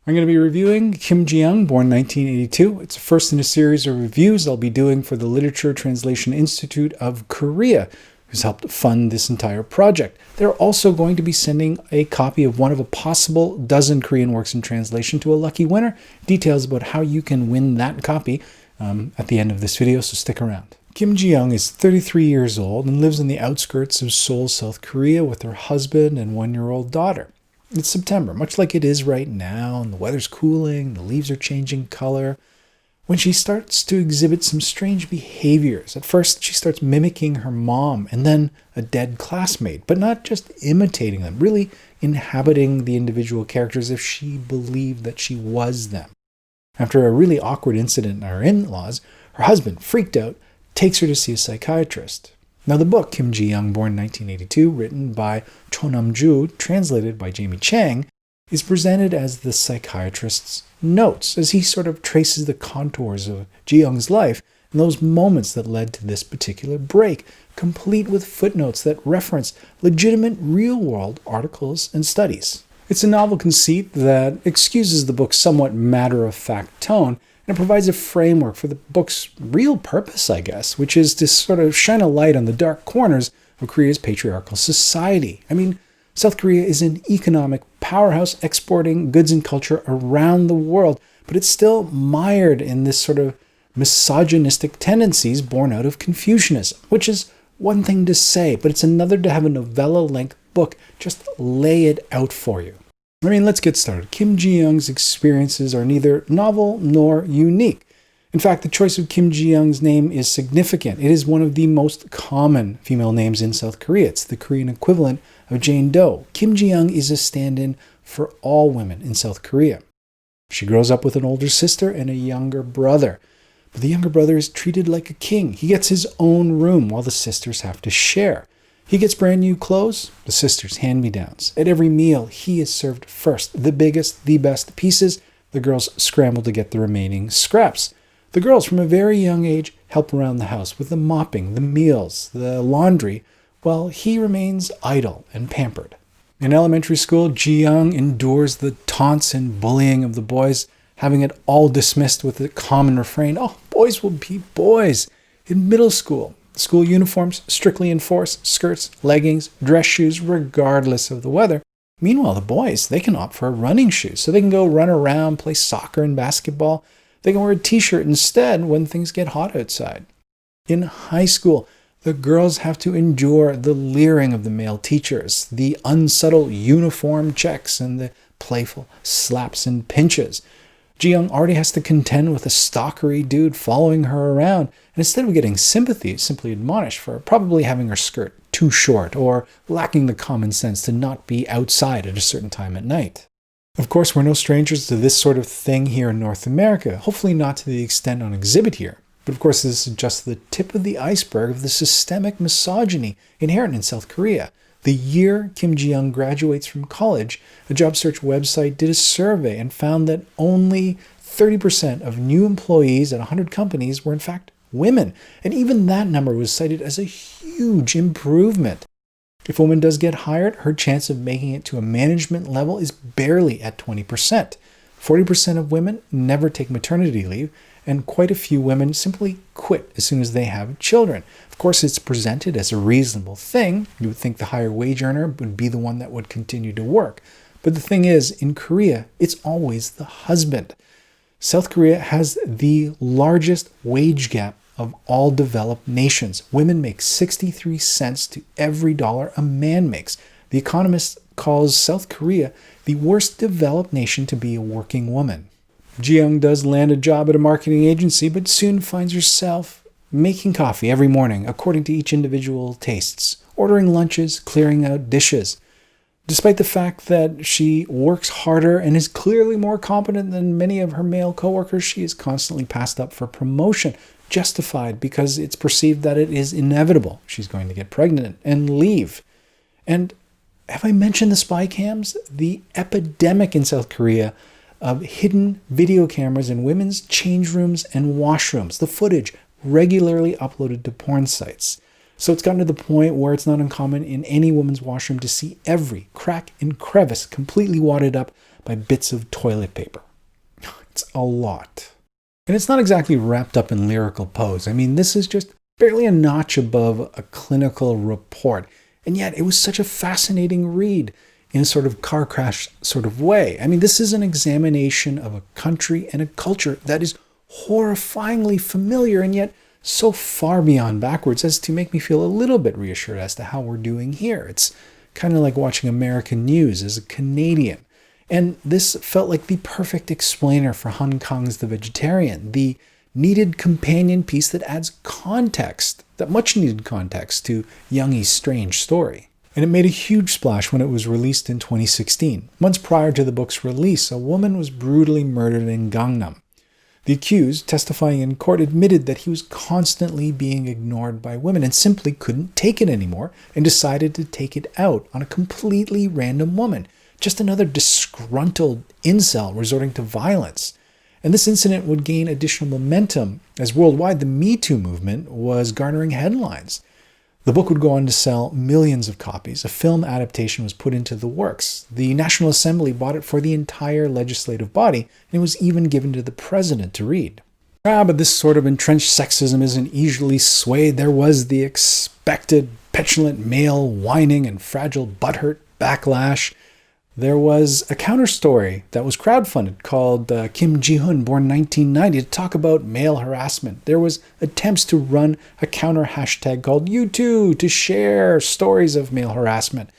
I'm going to be reviewing Kim Jiyoung, born 1982. It's the first in a series of reviews I'll be doing for the Literature Translation Institute of Korea, who's helped fund this entire project. They're also going to be sending a copy of one of a possible dozen Korean works in translation to a lucky winner. Details about how you can win that copy at the end of this video, so stick around. Kim Jiyoung is 33 years old and lives on the outskirts of Seoul, South Korea with her husband and one-year-old daughter. It's September, much like it is right now, and the weather's cooling, the leaves are changing color, when she starts to exhibit some strange behaviors. At first, she starts mimicking her mom and then a dead classmate, but not just imitating them, really inhabiting the individual characters as if she believed that she was them. After a really awkward incident in her in-laws, her husband, freaked out, takes her to see a psychiatrist. Now, the book, Kim Jiyoung, born 1982, written by Cho Nam-ju, translated by Jamie Chang, is presented as the Psychiatrist'S Notes, as he sort of traces the contours of Jiyoung's life and those moments that led to this particular break, complete with footnotes that reference legitimate real-world articles and studies. It's a novel conceit that excuses the book's somewhat matter-of-fact tone, and it provides a framework for the book's real purpose, I guess, which is to sort of shine a light on the dark corners of Korea's patriarchal society. I mean, South Korea is an economic powerhouse exporting goods and culture around the world, but it's still mired in this sort of misogynistic tendencies born out of Confucianism, which is one thing to say, but it's another to have a novella-length book just lay it out for you. I mean, let's get started. Kim Jiyoung's experiences are neither novel nor unique. In fact, the choice of Kim Jiyoung's name is significant. It is one of the most common female names in South Korea. It's the Korean equivalent of Jane Doe. Kim Jiyoung is a stand-in for all women in South Korea. She grows up with an older sister and a younger brother. But the younger brother is treated like a king. He gets his own room while the sisters have to share. He gets brand new clothes, the sisters hand-me-downs. At every meal, he is served first, the biggest, the best pieces. The girls scramble to get the remaining scraps. The girls, from a very young age, help around the house with the mopping, the meals, the laundry, while he remains idle and pampered. In elementary school, Jiyoung endures the taunts and bullying of the boys, having it all dismissed with the common refrain, "Oh, boys will be boys." In middle school, school uniforms strictly enforced, skirts, leggings, dress shoes, regardless of the weather. Meanwhile, the boys, they can opt for running shoes, so they can go run around, play soccer and basketball. They can wear a t-shirt instead when things get hot outside. In high school, the girls have to endure the leering of the male teachers, the unsubtle uniform checks, and the playful slaps and pinches. Jiyoung already has to contend with a stalkery dude following her around, and instead of getting sympathy, is simply admonished for probably having her skirt too short or lacking the common sense to not be outside at a certain time at night. Of course, we're no strangers to this sort of thing here in North America, hopefully not to the extent on exhibit here. But of course, this is just the tip of the iceberg of the systemic misogyny inherent in South Korea. The year Kim Jiyoung graduates from college, a job search website did a survey and found that only 30% of new employees at 100 companies were in fact women. And even that number was cited as a huge improvement. If a woman does get hired, her chance of making it to a management level is barely at 20%. 40% of women never take maternity leave, and quite a few women simply quit as soon as they have children. Of course, it's presented as a reasonable thing. You would think the higher wage earner would be the one that would continue to work. But the thing is, in Korea, it's always the husband. South Korea has the largest wage gap of all developed nations. Women make 63 cents to every dollar a man makes. The Economist calls South Korea the worst developed nation to be a working woman. Jiyoung does land a job at a marketing agency, but soon finds herself making coffee every morning according to each individual tastes, ordering lunches, clearing out dishes. Despite the fact that she works harder and is clearly more competent than many of her male coworkers, she is constantly passed up for promotion, justified because it's perceived that it is inevitable. She's going to get pregnant and leave. And have I mentioned the spy cams? The epidemic in South Korea of hidden video cameras in women's change rooms and washrooms. The footage regularly uploaded to porn sites. So it's gotten to the point where it's not uncommon in any woman's washroom to see every crack and crevice completely wadded up by bits of toilet paper. It's a lot. And it's not exactly wrapped up in lyrical pose. I mean, this is just barely a notch above a clinical report. And yet it was such a fascinating read in a sort of car crash sort of way. I mean, this is an examination of a country and a culture that is horrifyingly familiar and yet so far beyond backwards as to make me feel a little bit reassured as to how we're doing here. It's kind of like watching American news as a Canadian. And this felt like the perfect explainer for Hong Kong's The Vegetarian, the needed companion piece that adds context, that much needed context to Youngie's strange story. And it made a huge splash when it was released in 2016. Months prior to the book's release, a woman was brutally murdered in Gangnam. The accused, testifying in court, admitted that he was constantly being ignored by women and simply couldn't take it anymore and decided to take it out on a completely random woman. Just another disgruntled incel resorting to violence. And this incident would gain additional momentum as worldwide the Me Too movement was garnering headlines. The book would go on to sell millions of copies. A film adaptation was put into the works. The National Assembly bought it for the entire legislative body, and it was even given to the president to read. But this sort of entrenched sexism isn't easily swayed. There was the expected petulant male whining and fragile butthurt backlash. There was a counter story that was crowdfunded called Kim Jiyoung, born 1990, to talk about male harassment. There was attempts to run a counter hashtag called #YouToo to share stories of male harassment.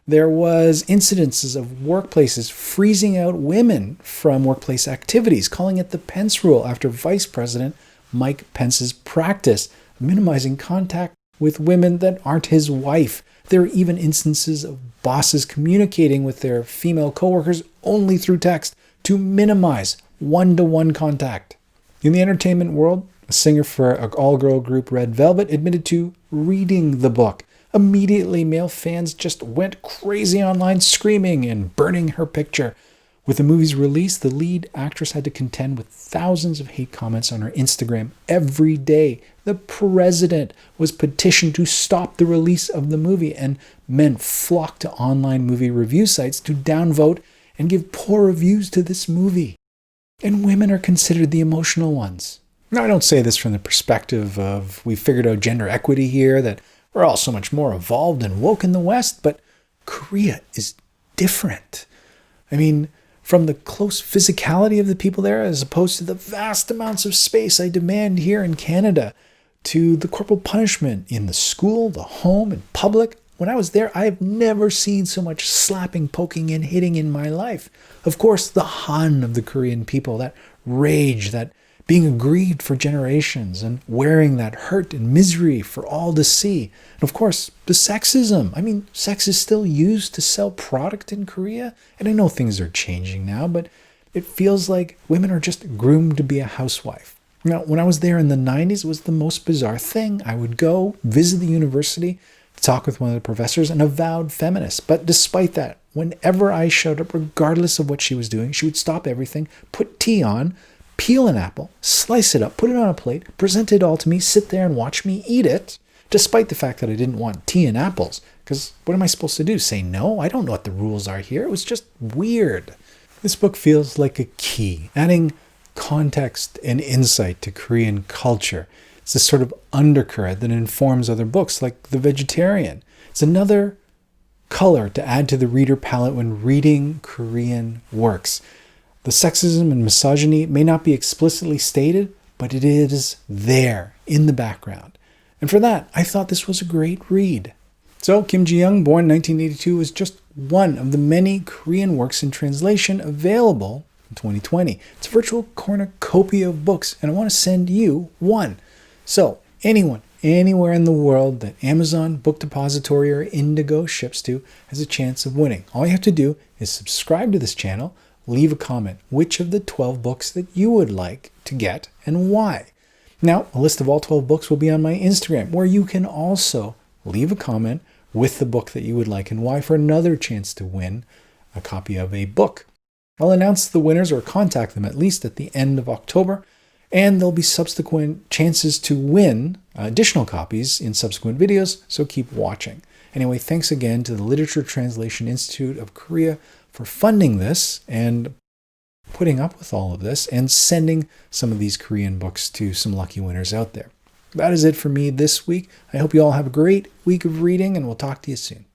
There was incidences of workplaces freezing out women from workplace activities, calling it the Pence Rule after Vice President Mike Pence's practice, minimizing contact with women that aren't his wife. There are even instances of bosses communicating with their female coworkers only through text to minimize one-to-one contact. In the entertainment world, a singer for an all-girl group Red Velvet admitted to reading the book. Immediately, male fans just went crazy online, screaming and burning her picture. With the movie's release, the lead actress had to contend with thousands of hate comments on her Instagram every day. The president was petitioned to stop the release of the movie, and men flocked to online movie review sites to downvote and give poor reviews to this movie. And women are considered the emotional ones. Now, I don't say this from the perspective of we figured out gender equity here, that we're all so much more evolved and woke in the West, but Korea is different. I mean, from the close physicality of the people there, as opposed to the vast amounts of space I demand here in Canada, to the corporal punishment in the school, the home, and public. When I was there, I have never seen so much slapping, poking, and hitting in my life. Of course, the Han of the Korean people, that rage, that being aggrieved for generations and wearing that hurt and misery for all to see. And of course, the sexism. I mean, sex is still used to sell product in Korea. And I know things are changing now, but it feels like women are just groomed to be a housewife. Now, when I was there in the 90s, it was the most bizarre thing. I would go visit the university, talk with one of the professors, an avowed feminist. But despite that, whenever I showed up, regardless of what she was doing, she would stop everything, put tea on, peel an apple, slice it up, put it on a plate, present it all to me, sit there and watch me eat it, despite the fact that I didn't want tea and apples. Because what am I supposed to do? Say no? I don't know what the rules are here. It was just weird. This book feels like a key, adding context and insight to Korean culture. It's this sort of undercurrent that informs other books like The Vegetarian. It's another color to add to the reader palette when reading Korean works. The sexism and misogyny may not be explicitly stated, but it is there in the background. And for that, I thought this was a great read. So, Kim Jiyoung, born 1982, is just one of the many Korean works in translation available in 2020. It's a virtual cornucopia of books, and I want to send you one. So, anyone, anywhere in the world that Amazon, Book Depository, or Indigo ships to has a chance of winning. All you have to do is subscribe to this channel, leave a comment which of the 12 books that you would like to get and why. Now, a list of all 12 books will be on my Instagram, where you can also leave a comment with the book that you would like and why for another chance to win a copy of a book. I'll announce the winners or contact them at least at the end of October, and there'll be subsequent chances to win additional copies in subsequent videos, so keep watching. Anyway, thanks again to the Literature Translation Institute of Korea for funding this and putting up with all of this and sending some of these Korean books to some lucky winners out there. That is it for me this week. I hope you all have a great week of reading, and we'll talk to you soon.